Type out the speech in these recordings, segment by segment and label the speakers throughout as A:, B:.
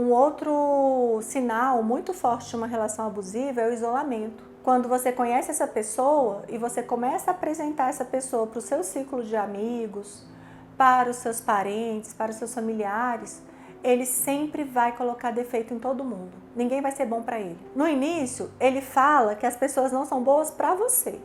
A: Um outro sinal muito forte de uma relação abusiva é o isolamento. Quando você conhece essa pessoa e você começa a apresentar essa pessoa para o seu ciclo de amigos, para os seus parentes, para os seus familiares, ele sempre vai colocar defeito em todo mundo. Ninguém vai ser bom para ele. No início, ele fala que as pessoas não são boas para você.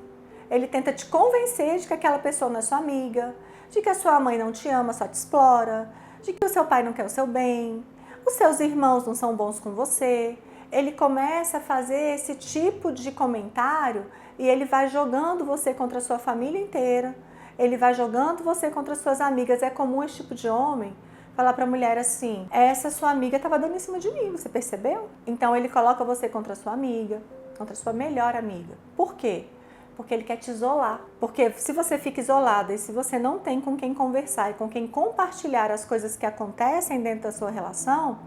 A: Ele tenta te convencer de que aquela pessoa não é sua amiga, de que a sua mãe não te ama, só te explora, de que o seu pai não quer o seu bem, os seus irmãos não são bons com você. Ele começa a fazer esse tipo de comentário e ele vai jogando você contra a sua família inteira, ele vai jogando você contra as suas amigas. É comum esse tipo de homem falar para a mulher assim: essa sua amiga estava dando em cima de mim, você percebeu? Então ele coloca você contra a sua amiga, contra a sua melhor amiga. Por quê? Porque ele quer te isolar. Porque se você fica isolada e se você não tem com quem conversar e com quem compartilhar as coisas que acontecem dentro da sua relação,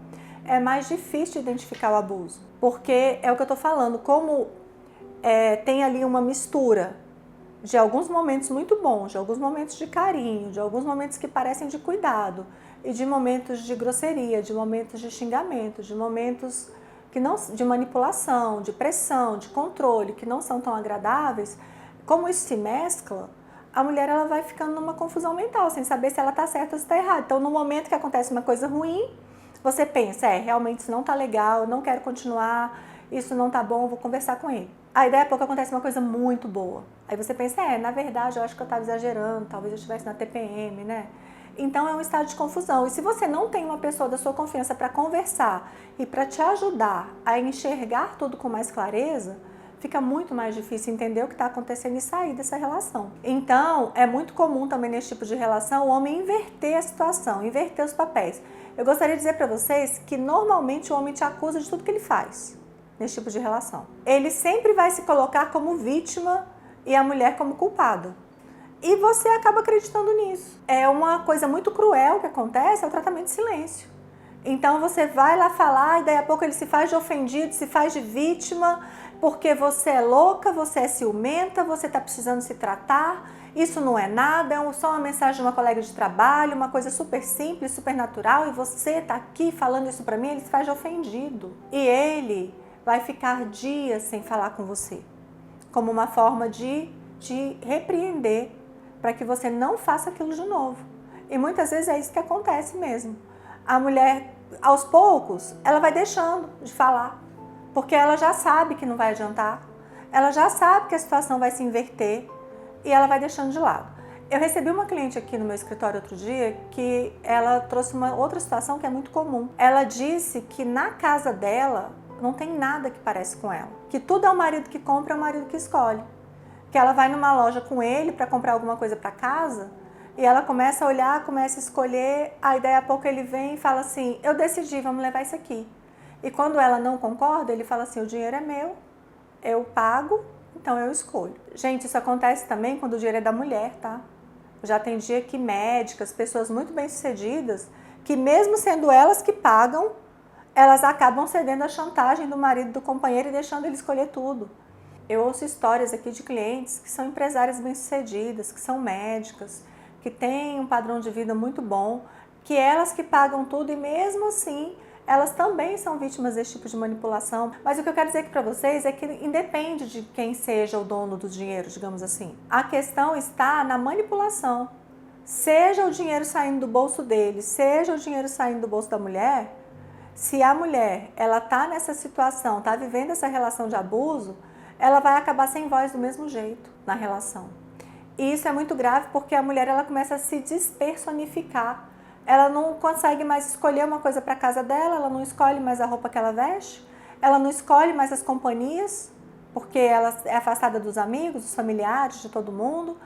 A: é mais difícil identificar o abuso. Porque é o que eu estou falando, como tem ali uma mistura de alguns momentos muito bons, de alguns momentos de carinho, de alguns momentos que parecem de cuidado, e de momentos de grosseria, de momentos de xingamento, de momentos que não, de manipulação, de pressão, de controle, que não são tão agradáveis. Como isso se mescla, a mulher ela vai ficando numa confusão mental, sem saber se ela está certa ou se está errada. Então, no momento que acontece uma coisa ruim, você pensa: realmente isso não está legal, eu não quero continuar, isso não está bom, vou conversar com ele. Aí, daí a pouco acontece uma coisa muito boa. Aí você pensa: na verdade, eu acho que eu estava exagerando, talvez eu estivesse na TPM, né? Então é um estado de confusão. E se você não tem uma pessoa da sua confiança para conversar e para te ajudar a enxergar tudo com mais clareza, fica muito mais difícil entender o que está acontecendo e sair dessa relação. Então é muito comum também nesse tipo de relação o homem inverter a situação, inverter os papéis. Eu gostaria de dizer para vocês que normalmente o homem te acusa de tudo que ele faz nesse tipo de relação. Ele sempre vai se colocar como vítima e a mulher como culpada. E você acaba acreditando nisso. É uma coisa muito cruel que acontece, é o tratamento de silêncio. Então você vai lá falar e daí a pouco ele se faz de ofendido, se faz de vítima, porque você é louca, você é ciumenta, você está precisando se tratar, isso não é nada, é só uma mensagem de uma colega de trabalho, uma coisa super simples, super natural, e você está aqui falando isso para mim, ele se faz de ofendido. E ele vai ficar dias sem falar com você, como uma forma de te repreender, para que você não faça aquilo de novo. E muitas vezes é isso que acontece mesmo. A mulher, aos poucos, ela vai deixando de falar, porque ela já sabe que não vai adiantar, ela já sabe que a situação vai se inverter e ela vai deixando de lado. Eu recebi uma cliente aqui no meu escritório outro dia que ela trouxe uma outra situação que é muito comum. Ela disse que na casa dela não tem nada que parece com ela, que tudo é o marido que compra, é o marido que escolhe. Que ela vai numa loja com ele para comprar alguma coisa para casa e ela começa a olhar, começa a escolher, aí daí a pouco ele vem e fala assim: eu decidi, vamos levar isso aqui. E quando ela não concorda, ele fala assim: o dinheiro é meu, eu pago, então eu escolho. Gente, isso acontece também quando o dinheiro é da mulher, tá? Eu já atendi aqui médicas, pessoas muito bem-sucedidas, que mesmo sendo elas que pagam, elas acabam cedendo à chantagem do marido, do companheiro, e deixando ele escolher tudo. Eu ouço histórias aqui de clientes que são empresárias bem-sucedidas, que são médicas, que têm um padrão de vida muito bom, que elas que pagam tudo e mesmo assim elas também são vítimas desse tipo de manipulação. Mas o que eu quero dizer aqui para vocês é que independe de quem seja o dono do dinheiro, digamos assim. A questão está na manipulação. Seja o dinheiro saindo do bolso dele, seja o dinheiro saindo do bolso da mulher, se a mulher ela está nessa situação, está vivendo essa relação de abuso, ela vai acabar sem voz do mesmo jeito na relação. E isso é muito grave porque a mulher ela começa a se despersonificar. Ela não consegue mais escolher uma coisa para a casa dela, ela não escolhe mais a roupa que ela veste, ela não escolhe mais as companhias, porque ela é afastada dos amigos, dos familiares, de todo mundo.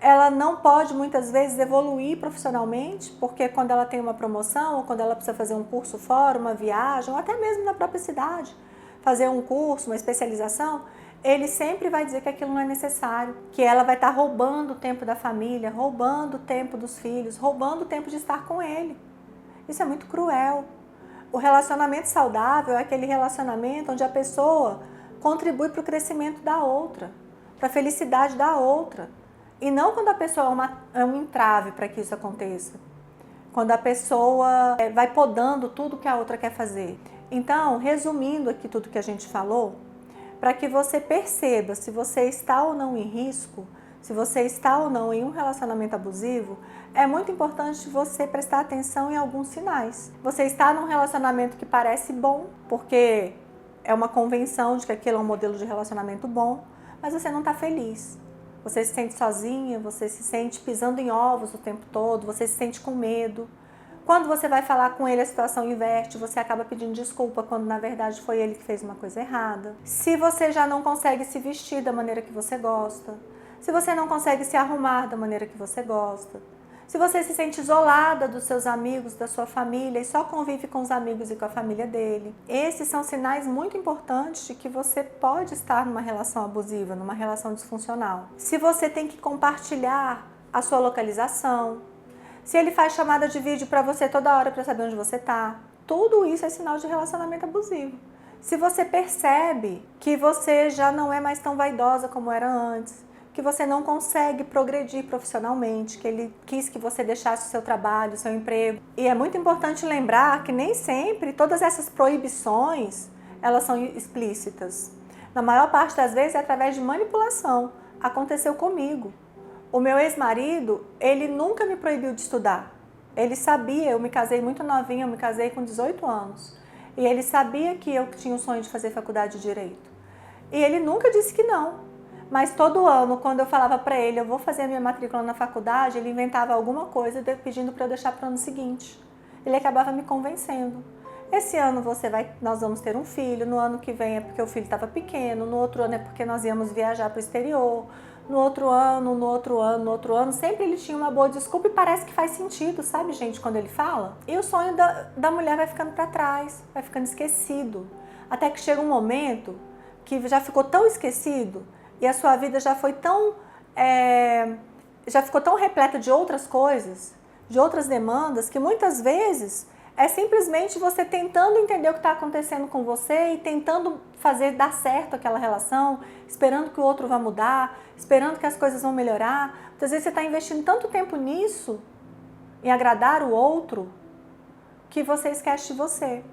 A: Ela não pode muitas vezes evoluir profissionalmente, porque quando ela tem uma promoção ou quando ela precisa fazer um curso fora, uma viagem, ou até mesmo na própria cidade, fazer um curso, uma especialização, ele sempre vai dizer que aquilo não é necessário, que ela vai estar roubando o tempo da família, roubando o tempo dos filhos, roubando o tempo de estar com ele. Isso é muito cruel. O relacionamento saudável é aquele relacionamento onde a pessoa contribui para o crescimento da outra, para a felicidade da outra. E não quando a pessoa é um entrave para que isso aconteça. quando a pessoa vai podando tudo que a outra quer fazer. Então, resumindo aqui tudo que a gente falou, para que você perceba se você está ou não em risco, se você está ou não em um relacionamento abusivo, é muito importante você prestar atenção em alguns sinais. Você está num relacionamento que parece bom, porque é uma convenção de que aquele é um modelo de relacionamento bom, mas você não está feliz. Você se sente sozinha, você se sente pisando em ovos o tempo todo, você se sente com medo. Quando você vai falar com ele, a situação inverte, você acaba pedindo desculpa quando na verdade foi ele que fez uma coisa errada. Se você já não consegue se vestir da maneira que você gosta, se você não consegue se arrumar da maneira que você gosta, se você se sente isolada dos seus amigos, da sua família e só convive com os amigos e com a família dele, esses são sinais muito importantes de que você pode estar numa relação abusiva, numa relação disfuncional. Se você tem que compartilhar a sua localização, se ele faz chamada de vídeo para você toda hora para saber onde você está, tudo isso é sinal de relacionamento abusivo. Se você percebe que você já não é mais tão vaidosa como era antes, que você não consegue progredir profissionalmente, que ele quis que você deixasse o seu trabalho, o seu emprego. E é muito importante lembrar que nem sempre todas essas proibições, elas são explícitas. Na maior parte das vezes é através de manipulação. Aconteceu comigo. O meu ex-marido, ele nunca me proibiu de estudar. Ele sabia, eu me casei muito novinha, eu me casei com 18 anos. E ele sabia que eu tinha o sonho de fazer faculdade de Direito. E ele nunca disse que não. Mas todo ano, quando eu falava para ele, eu vou fazer a minha matrícula na faculdade, ele inventava alguma coisa pedindo para eu deixar para o ano seguinte. Ele acabava me convencendo. Esse ano nós vamos ter um filho, no ano que vem é porque o filho estava pequeno, no outro ano é porque nós íamos viajar para o exterior, no outro ano, sempre ele tinha uma boa desculpa e parece que faz sentido, sabe, gente, quando ele fala? E o sonho da mulher vai ficando para trás, vai ficando esquecido. Até que chega um momento que já ficou tão esquecido e a sua vida já ficou tão repleta de outras coisas, de outras demandas, que muitas vezes é simplesmente você tentando entender o que está acontecendo com você e tentando fazer dar certo aquela relação, esperando que o outro vá mudar, esperando que as coisas vão melhorar. Muitas vezes você está investindo tanto tempo nisso, em agradar o outro, que você esquece de você.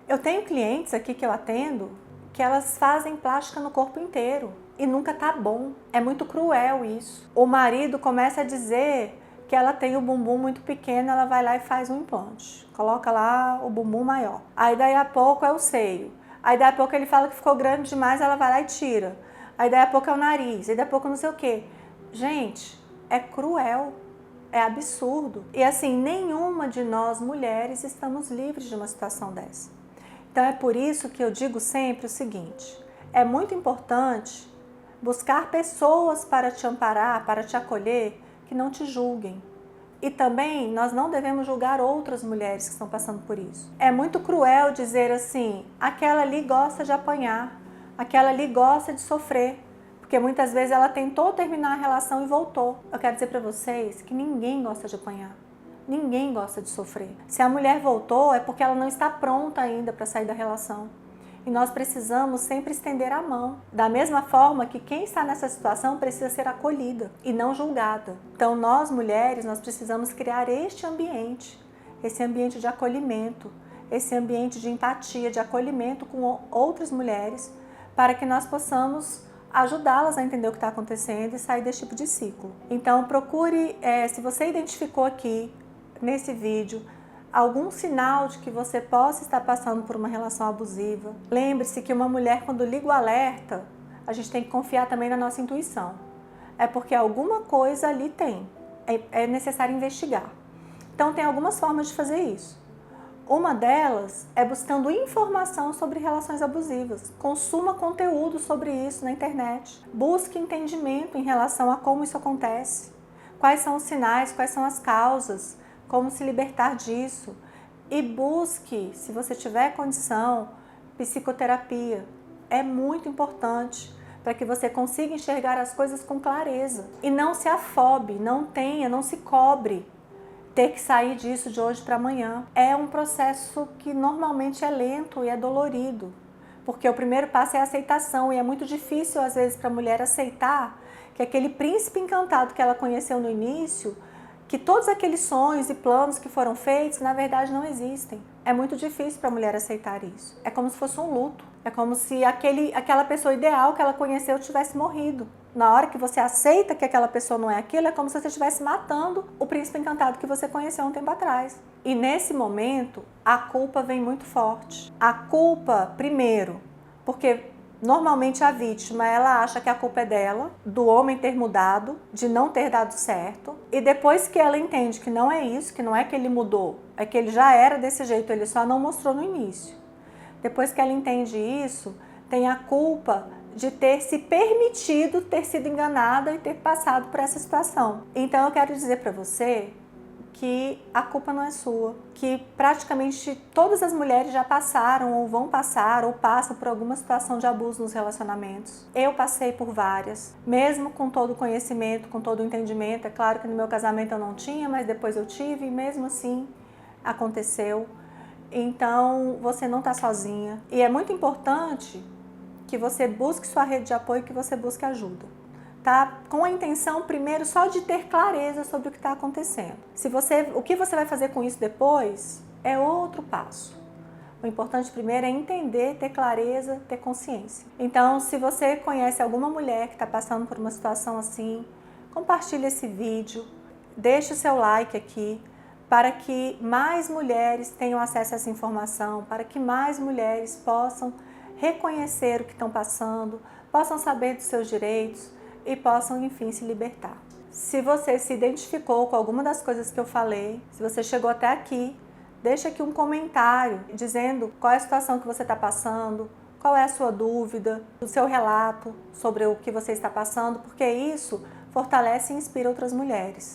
A: Eu tenho clientes aqui que eu atendo que elas fazem plástica no corpo inteiro e nunca tá bom. É muito cruel isso. O marido começa a dizer que ela tem o bumbum muito pequeno, ela vai lá e faz um implante. Coloca lá o bumbum maior. Aí daí a pouco é o seio. Aí daí a pouco ele fala que ficou grande demais, ela vai lá e tira. Aí daí a pouco é o nariz, aí daí a pouco não sei o quê. Gente, é cruel, é absurdo. E assim, nenhuma de nós mulheres estamos livres de uma situação dessa. Então é por isso que eu digo sempre o seguinte, é muito importante buscar pessoas para te amparar, para te acolher, que não te julguem. E também nós não devemos julgar outras mulheres que estão passando por isso. É muito cruel dizer assim, aquela ali gosta de apanhar, aquela ali gosta de sofrer, porque muitas vezes ela tentou terminar a relação e voltou. Eu quero dizer para vocês que ninguém gosta de apanhar. Ninguém gosta de sofrer. Se a mulher voltou, é porque ela não está pronta ainda para sair da relação. E nós precisamos sempre estender a mão. Da mesma forma que quem está nessa situação precisa ser acolhida e não julgada. Então nós mulheres, nós precisamos criar este ambiente de acolhimento, esse ambiente de empatia, de acolhimento com outras mulheres, para que nós possamos ajudá-las a entender o que está acontecendo e sair desse tipo de ciclo. Então procure, se você identificou aqui, nesse vídeo, algum sinal de que você possa estar passando por uma relação abusiva. Lembre-se que uma mulher, quando liga o alerta, a gente tem que confiar também na nossa intuição. É porque alguma coisa ali tem, é necessário investigar. Então tem algumas formas de fazer isso. Uma delas é buscando informação sobre relações abusivas. Consuma conteúdo sobre isso na internet. Busque entendimento em relação a como isso acontece. Quais são os sinais, quais são as causas, como se libertar disso. E busque, se você tiver condição, psicoterapia. É muito importante para que você consiga enxergar as coisas com clareza. E não se afobe, não se cobre ter que sair disso de hoje para amanhã. É um processo que normalmente é lento e é dolorido, porque o primeiro passo é a aceitação e é muito difícil às vezes para a mulher aceitar que aquele príncipe encantado que ela conheceu no início que todos aqueles sonhos e planos que foram feitos, na verdade, não existem. É muito difícil para a mulher aceitar isso. É como se fosse um luto. É como se aquela pessoa ideal que ela conheceu tivesse morrido. Na hora que você aceita que aquela pessoa não é aquilo, é como se você estivesse matando o príncipe encantado que você conheceu um tempo atrás. E nesse momento, a culpa vem muito forte. A culpa, primeiro, porque normalmente a vítima, ela acha que a culpa é dela, do homem ter mudado, de não ter dado certo. E depois que ela entende que não é isso, que não é que ele mudou, é que ele já era desse jeito, ele só não mostrou no início. Depois que ela entende isso, tem a culpa de ter se permitido ter sido enganada e ter passado por essa situação. Então eu quero dizer para você que a culpa não é sua, que praticamente todas as mulheres já passaram ou vão passar ou passam por alguma situação de abuso nos relacionamentos. Eu passei por várias, mesmo com todo o conhecimento, com todo o entendimento. É claro que no meu casamento eu não tinha, mas depois eu tive e mesmo assim aconteceu. Então você não está sozinha e é muito importante que você busque sua rede de apoio, que você busque ajuda. Tá? Com a intenção, primeiro, só de ter clareza sobre o que está acontecendo. O que você vai fazer com isso depois é outro passo. O importante primeiro é entender, ter clareza, ter consciência. Então, se você conhece alguma mulher que está passando por uma situação assim, compartilhe esse vídeo, deixe o seu like aqui, para que mais mulheres tenham acesso a essa informação, para que mais mulheres possam reconhecer o que estão passando, possam saber dos seus direitos e possam, enfim, se libertar. Se você se identificou com alguma das coisas que eu falei, se você chegou até aqui, deixa aqui um comentário dizendo qual é a situação que você está passando, qual é a sua dúvida, o seu relato sobre o que você está passando, porque isso fortalece e inspira outras mulheres.